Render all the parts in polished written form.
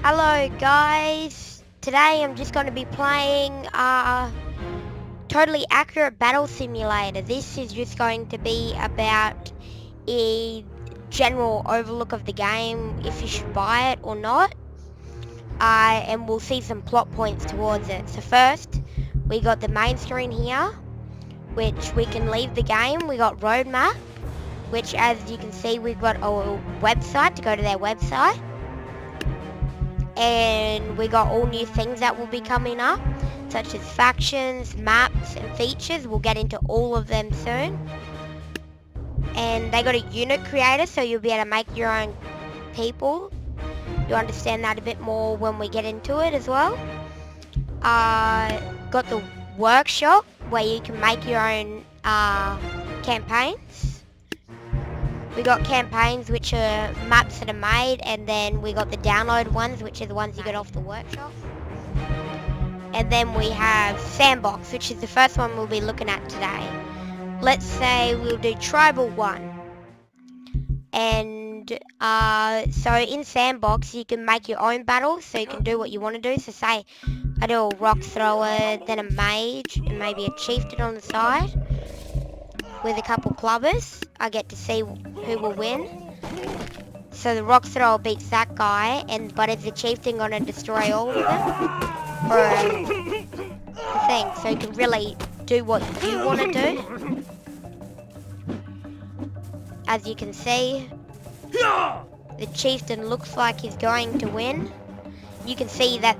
Hello guys, today I'm just going to be playing Totally Accurate Battle Simulator. This is just going to be about a general overlook of the game, if you should buy it or not, and we'll see some plot points towards it. So first, we got the main screen here, which we can leave the game. We got roadmap, which as you can see we've got a website to go to their website. And we got all new things that will be coming up, such as factions, maps, and features. We'll get into all of them soon. And they got a unit creator, so you'll be able to make your own people. You'll understand that a bit more when we get into it as well. Got the workshop, where you can make your own campaigns. We got campaigns, which are maps that are made, and then we got the download ones, which are the ones you get off the workshop. And then we have Sandbox, which is the first one we'll be looking at today. Let's say we'll do Tribal 1. And so in Sandbox, you can make your own battles, so you can do what you want to do. So say I do a rock thrower, then a mage, and maybe a chieftain on the side with a couple clubbers. I get to see who will win. So the rock thrower beats that guy, but is the chieftain gonna destroy all of them? Or the thing, so you can really do what you want to do. As you can see, the chieftain looks like he's going to win. You can see that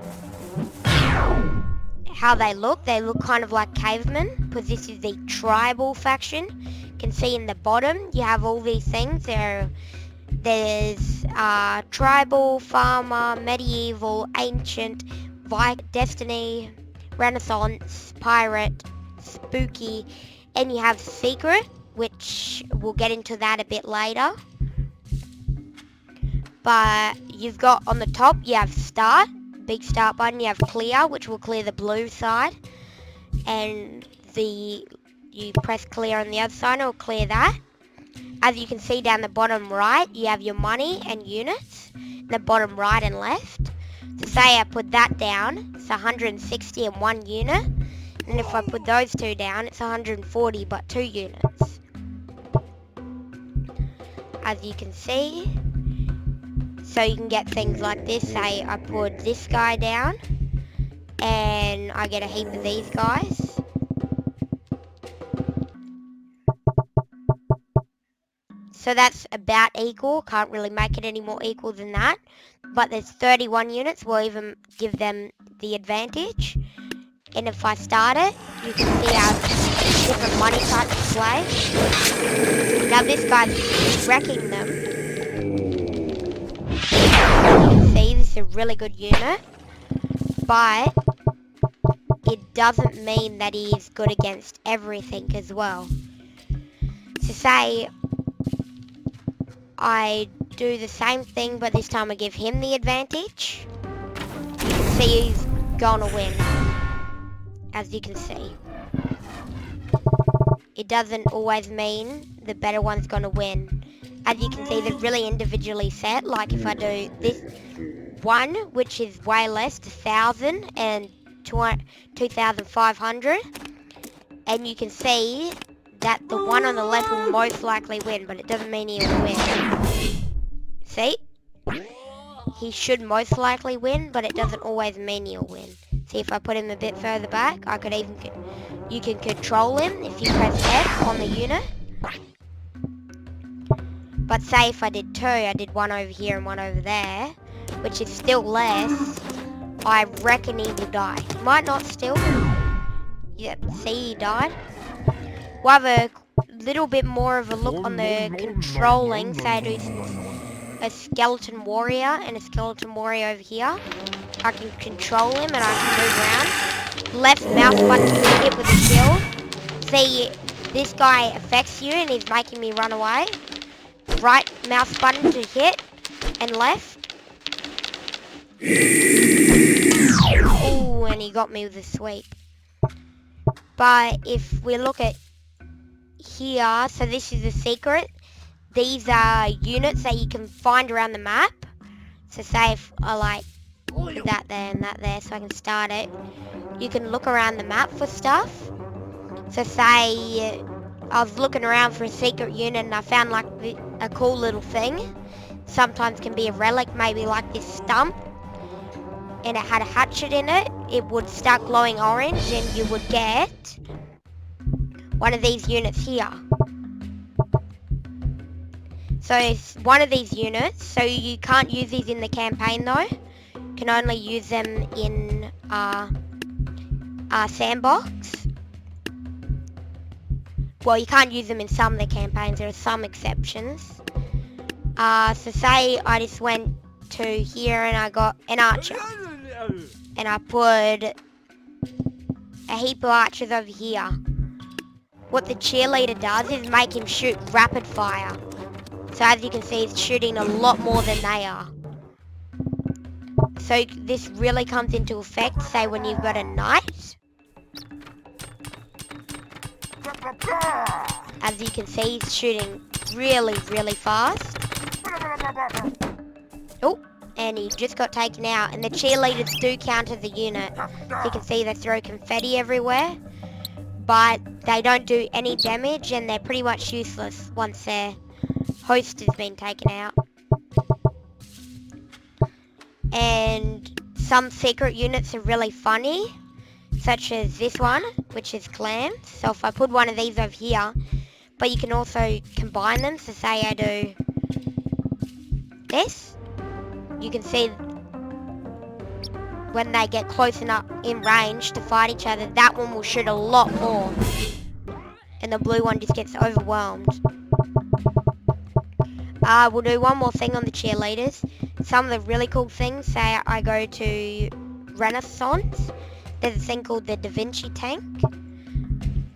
how they look kind of like cavemen, because this is the tribal faction. You can see in the bottom you have all these things. There's tribal, farmer, medieval, ancient, destiny, renaissance, pirate, spooky, and you have secret, which we'll get into that a bit later. But you've got on the top, you have start, big start button. You have clear, which will clear the blue side, and you press clear on the other side, and it'll clear that. As you can see down the bottom right, you have your money and units. The bottom right and left. So say I put that down, it's 160 and 1 unit. And if I put those two down, it's 140 but 2 units. As you can see. So you can get things like this. Say I put this guy down, and I get a heap of these guys. So that's about equal. Can't really make it any more equal than that. But there's 31 units. We'll even give them the advantage. And if I start it, you can see how different money types display. Now this guy's wrecking them. You can see this is a really good unit. But it doesn't mean that he is good against everything as well. So say I do the same thing, but this time I give him the advantage. You can see he's gonna win, as you can see. It doesn't always mean the better one's gonna win. As you can see, they're really individually set. Like if I do this one, which is way less, 1,000 and 2,500, and you can see that the one on the left will most likely win, but it doesn't mean he will win. See? He should most likely win, but it doesn't always mean he'll win. See, if I put him a bit further back, you can control him if you press F on the unit. But say if I did 2, I did one over here and one over there, which is still less, I reckon he will die. Might not still. Yep, see, he died. We'll have a little bit more of a look on the controlling. Say I do a skeleton warrior and a skeleton warrior over here. I can control him and I can move around. Left mouse button to hit with a shield. See, this guy affects you and he's making me run away. Right mouse button to hit and left. Ooh, and he got me with a sweep. But if we look at here, so this is a secret. These are units that you can find around the map. So say if I like Put that there and that there so I can start it. You can look around the map for stuff. So say I was looking around for a secret unit and I found like a cool little thing. Sometimes can be a relic, maybe like this stump. And it had a hatchet in it. It would start glowing orange and you would get one of these units here. So it's one of these units. So you can't use these in the campaign though. You can only use them in sandbox. Well, you can't use them in some of the campaigns. There are some exceptions. So say I just went to here and I got an archer. And I put a heap of archers over here. What the cheerleader does is make him shoot rapid fire. So as you can see, he's shooting a lot more than they are. So this really comes into effect, say when you've got a knight. As you can see, he's shooting really, really fast. Oh, and he just got taken out. And the cheerleaders do count as a unit. So you can see they throw confetti everywhere. But they don't do any damage and they're pretty much useless once their host has been taken out. And some secret units are really funny, such as this one, which is clams. So if I put one of these over here, but you can also combine them. So say I do this, you can see when they get close enough in range to fight each other, that one will shoot a lot more. And the blue one just gets overwhelmed. We'll do one more thing on the cheerleaders. Some of the really cool things, say I go to Renaissance, there's a thing called the Da Vinci tank.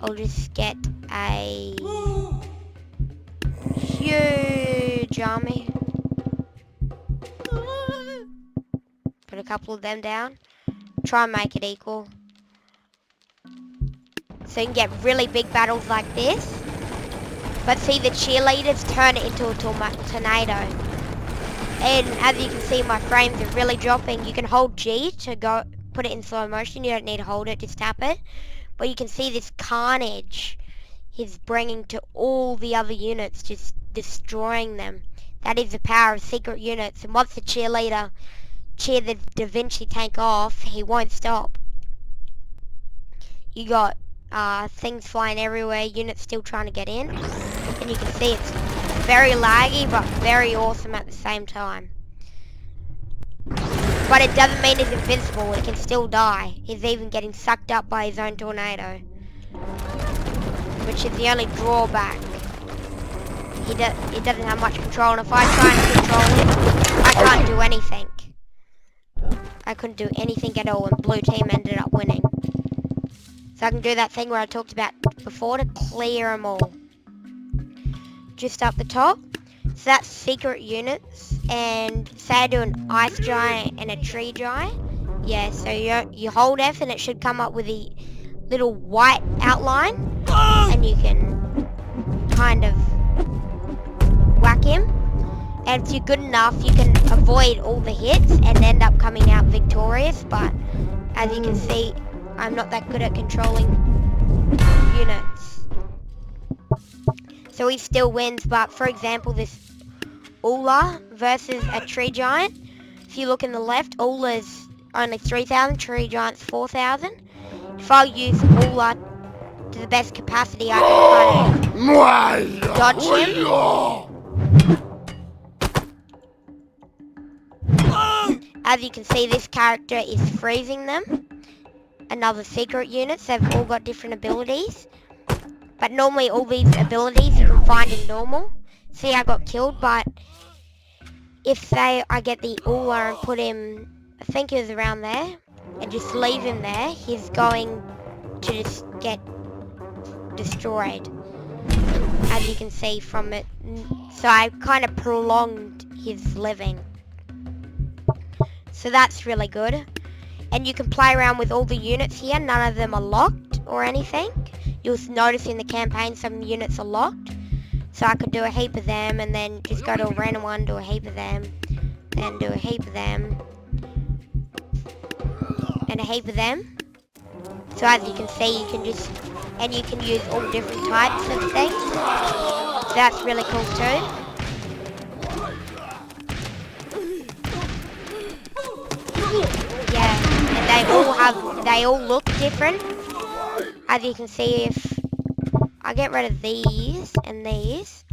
I'll just get a huge army. Put a couple of them down. Try and make it equal. So you can get really big battles like this. But see, the cheerleaders turn it into a tornado. And as you can see, my frames are really dropping. You can hold G to go put it in slow motion. You don't need to hold it, just tap it. But you can see this carnage he's bringing to all the other units, just destroying them. That is the power of secret units. And once the cheerleader cheer the Da Vinci tank off, he won't stop. You got things flying everywhere, units still trying to get in. And you can see it's very laggy, but very awesome at the same time. But it doesn't mean he's invincible, he can still die. He's even getting sucked up by his own tornado. Which is the only drawback. He doesn't have much control, and if I try and control him, I can't do anything. I couldn't do anything at all, and blue team ended up winning. So I can do that thing where I talked about before to clear them all. Just up the top. So that's secret units. And say I do an ice giant and a tree giant. Yeah, so you hold F and it should come up with a little white outline. And you can kind of whack him. And if you're good enough, you can avoid all the hits and end up coming out victorious. But as you can see, I'm not that good at controlling units. So he still wins, but for example, this Ula versus a tree giant. If you look in the left, Ula's only 3,000, tree giant's 4,000. If I use Ula to the best capacity, I can kind of dodge him. As you can see, this character is freezing them. Another secret units, they've all got different abilities. But normally all these abilities you can find in normal. See, I got killed, but if say I get the Ula and put him, I think he was around there, and just leave him there, he's going to just get destroyed. As you can see from it. So I kind of prolonged his living. So that's really good. And you can play around with all the units here. None of them are locked or anything. You'll notice in the campaign some units are locked. So I could do a heap of them and then just go to a random one, do a heap of them, then do a heap of them. a heap of them. So as you can see, you can just, and you can use all different types of things. So that's really cool too. Yeah, and they all look different. As you can see, if I get rid of these and these,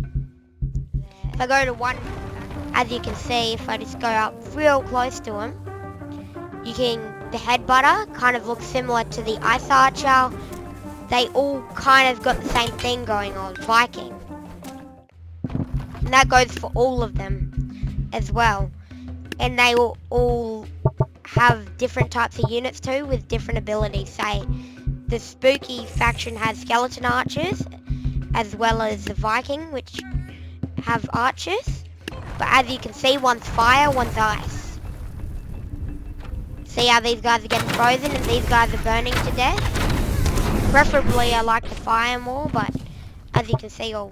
if I go to one, as you can see, if I just go up real close to them, you can, the headbutter kind of looks similar to the Ice Archer. They all kind of got the same thing going on, Viking. And that goes for all of them as well. And they all have different types of units too, with different abilities. Say, the Spooky faction has skeleton archers, as well as the Viking, which have archers. But as you can see, one's fire, one's ice. See how these guys are getting frozen and these guys are burning to death? Preferably I like the fire more, but as you can see, I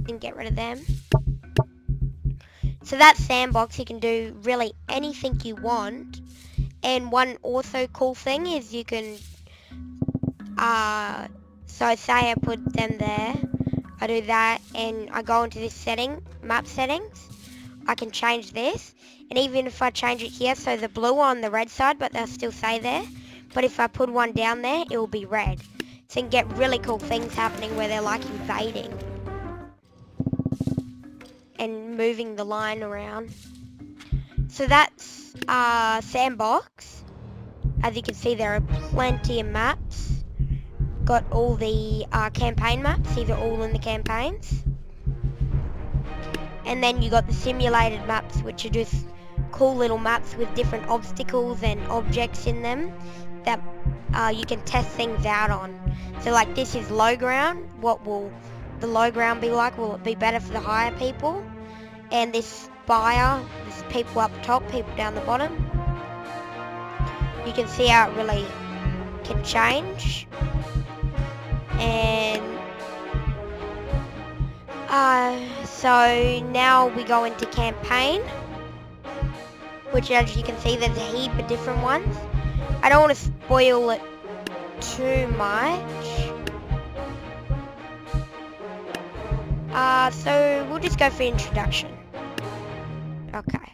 didn't get rid of them. So that sandbox, you can do really anything you want. And one also cool thing is you can, so say I put them there, I do that and I go into this setting, map settings, I can change this. And even if I change it here, so the blue on the red side, but they'll still say there. But if I put one down there, it will be red. So you can get really cool things happening where they're like invading. And moving the line around. So that's Sandbox. As you can see, there are plenty of maps. Got all the campaign maps. These are all in the campaigns. And then you got the simulated maps, which are just cool little maps with different obstacles and objects in them that you can test things out on. So like this is low ground. What will the low ground be like? Will it be better for the higher people? And this spire, there's people up top, people down the bottom. You can see how it really can change. And so now we go into campaign, which as you can see there's a heap of different ones. I don't want to spoil it too much. So we'll just go for introduction. Okay.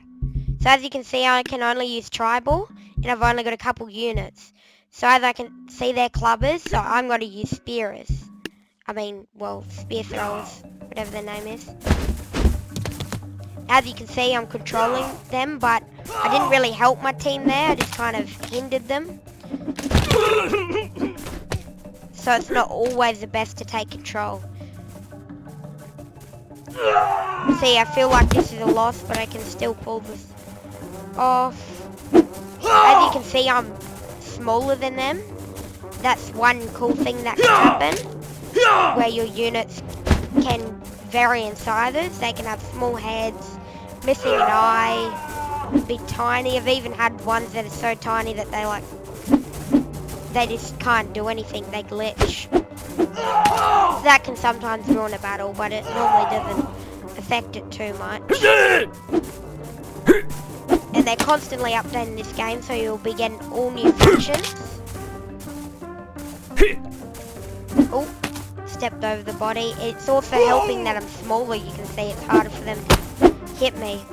So as you can see, I can only use tribal, and I've only got a couple units. So as I can see, they're clubbers, so I'm going to use spearers. I mean, well, spear throwers, whatever their name is. As you can see, I'm controlling them, but I didn't really help my team there. I just kind of hindered them. So it's not always the best to take control. See, I feel like this is a loss, but I can still pull this off. As you can see, I'm smaller than them. That's one cool thing that can happen, where your units can vary in sizes. They can have small heads, missing an eye, be tiny. I've even had ones that are so tiny that they just can't do anything. They glitch. So that can sometimes ruin a battle, but it normally doesn't affect it too much. And they're constantly updating this game, so you'll be getting all new factions. Oh, stepped over the body. It's also helping that I'm smaller. You can see it's harder for them to hit me.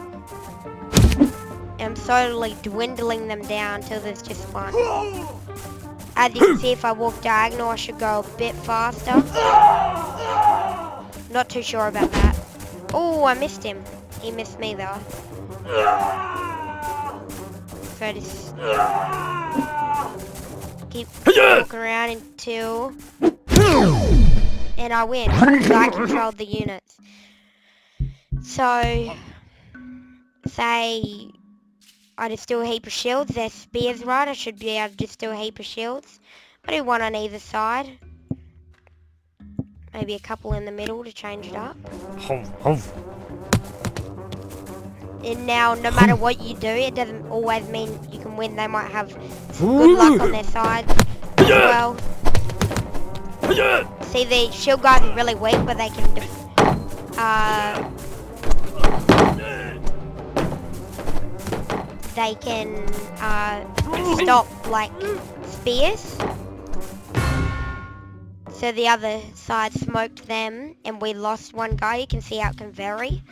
And I'm slowly dwindling them down till there's just one. As you can see, if I walk diagonal, I should go a bit faster. Not too sure about that. Oh, I missed him. He missed me though. So just keep walking around until... And I win, because I controlled the units. So, say I just do a heap of shields. There's spears, right? I should be able to just do a heap of shields. I do one on either side. Maybe a couple in the middle to change it up. And now, no matter what you do, it doesn't always mean you can win. They might have some good luck on their side as well. See, the shield guys are really weak, but they can they can stop like spears. So the other side smoked them and we lost one guy. You can see how it can vary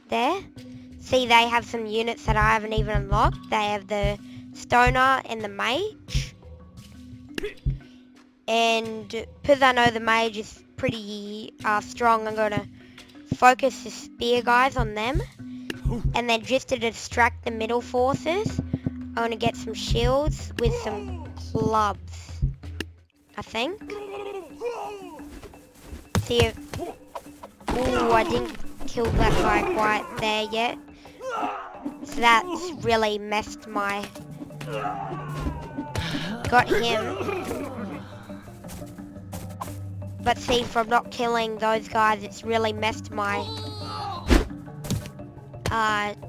there. See, they have some units that I haven't even unlocked. They have the stoner and the mage. And because I know the mage is pretty strong, I'm going to focus the spear guys on them. And then just to distract the middle forces, I'm going to get some shields with some clubs, I think. See if... Ooh, I didn't kill that guy quite there yet. So that's really messed my... Got him. But see, from not killing those guys, it's really messed my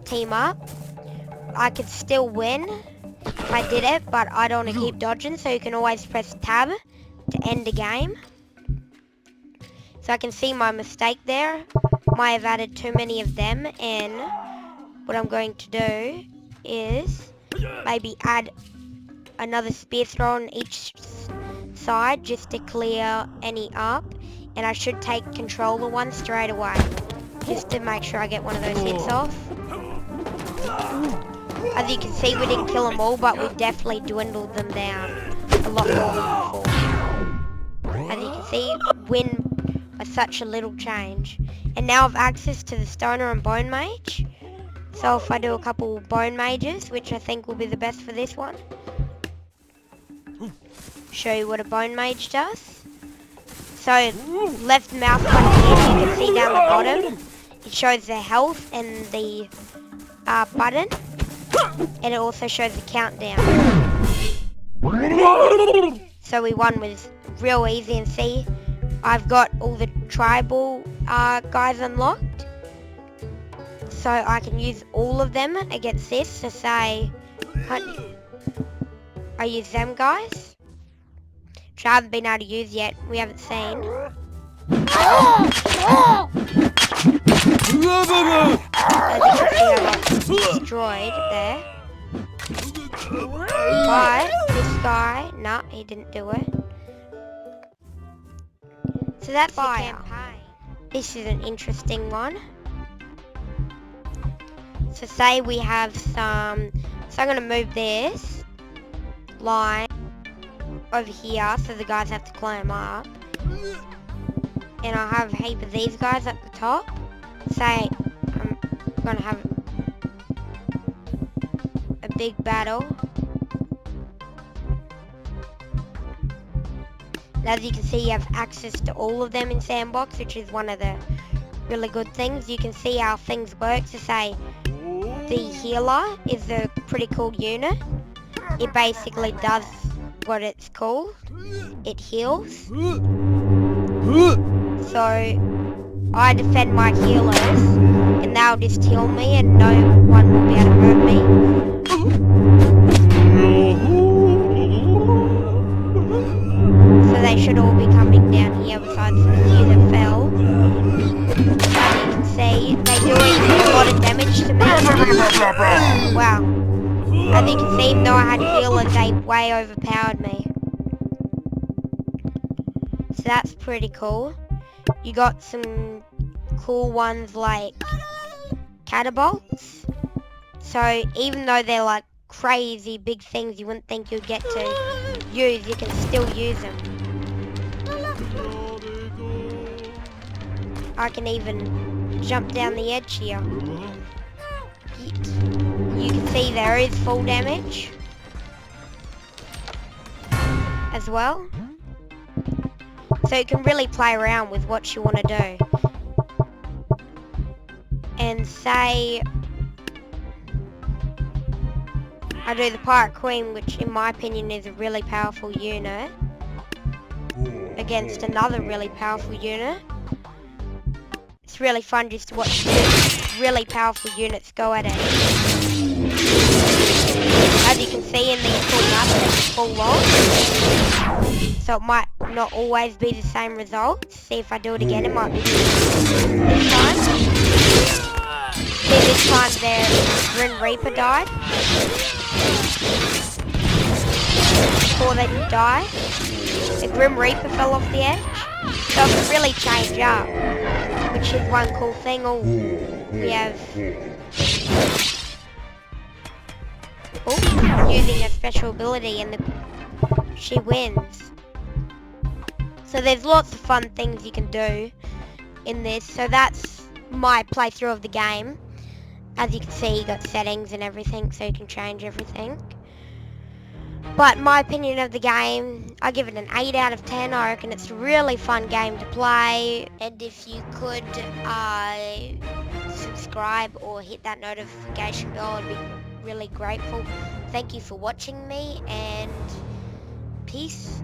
team up. I could still win if I did it, but I don't want to keep dodging, so you can always press tab to end the game. So I can see my mistake there. Might have added too many of them, and what I'm going to do is maybe add another spear throw on each side just to clear any up, and I should take controller one straight away just to make sure I get one of those hits off. As you can see, we didn't kill them all, but we definitely dwindled them down a lot more than before. As you can see, win by such a little change. And now I've access to the stoner and bone mage, so if I do a couple bone mages, which I think will be the best for this one, show you what a bone mage does. So left mouse button here, you can see down the bottom, it shows the health and the button, and it also shows the countdown. So we won with real easy, and see, I've got all the tribal guys unlocked, so I can use all of them against this. So say I use them guys, which I haven't been able to use yet, we haven't seen. As you can see, I got destroyed there. But this guy, nah, he didn't do it. So that's the campaign. This is an interesting one. So say we have some, so I'm going to move this line over here so the guys have to climb up. And I'll have a heap of these guys at the top. Say I'm going to have a big battle. As you can see, you have access to all of them in Sandbox, which is one of the really good things. You can see how things work. So say the healer is a pretty cool unit. It basically does what it's called. It heals. So I defend my healers, and they'll just heal me, and no one will be able to hurt me. So they should all be coming down here besides the few that fell. As you can see, they're doing a lot of damage to me. Wow. As you can see, even though I had healers, they way overpowered me. So that's pretty cool. You got some cool ones like catapults. So even though they're like crazy big things you wouldn't think you'd get to use, you can still use them. I can even jump down the edge here. You can see there is full damage as well. So you can really play around with what you want to do. And say I do the Pirate Queen, which in my opinion is a really powerful unit, against another really powerful unit. It's really fun just to watch two really powerful units go at it. As you can see in these full maps, it's full long. So it might not always be the same result. See if I do it again, it might be this time. See, this time the Grim Reaper died. Before they did die, the Grim Reaper fell off the edge. So it can really change up, which is one cool thing. Oh, we have... Oh, using a special ability and she wins. So there's lots of fun things you can do in this. So that's my playthrough of the game. As you can see, you got settings and everything, so you can change everything. But my opinion of the game, I give it an 8 out of 10. I reckon it's a really fun game to play. And if you could subscribe or hit that notification bell, I'd be really grateful. Thank you for watching me, and peace.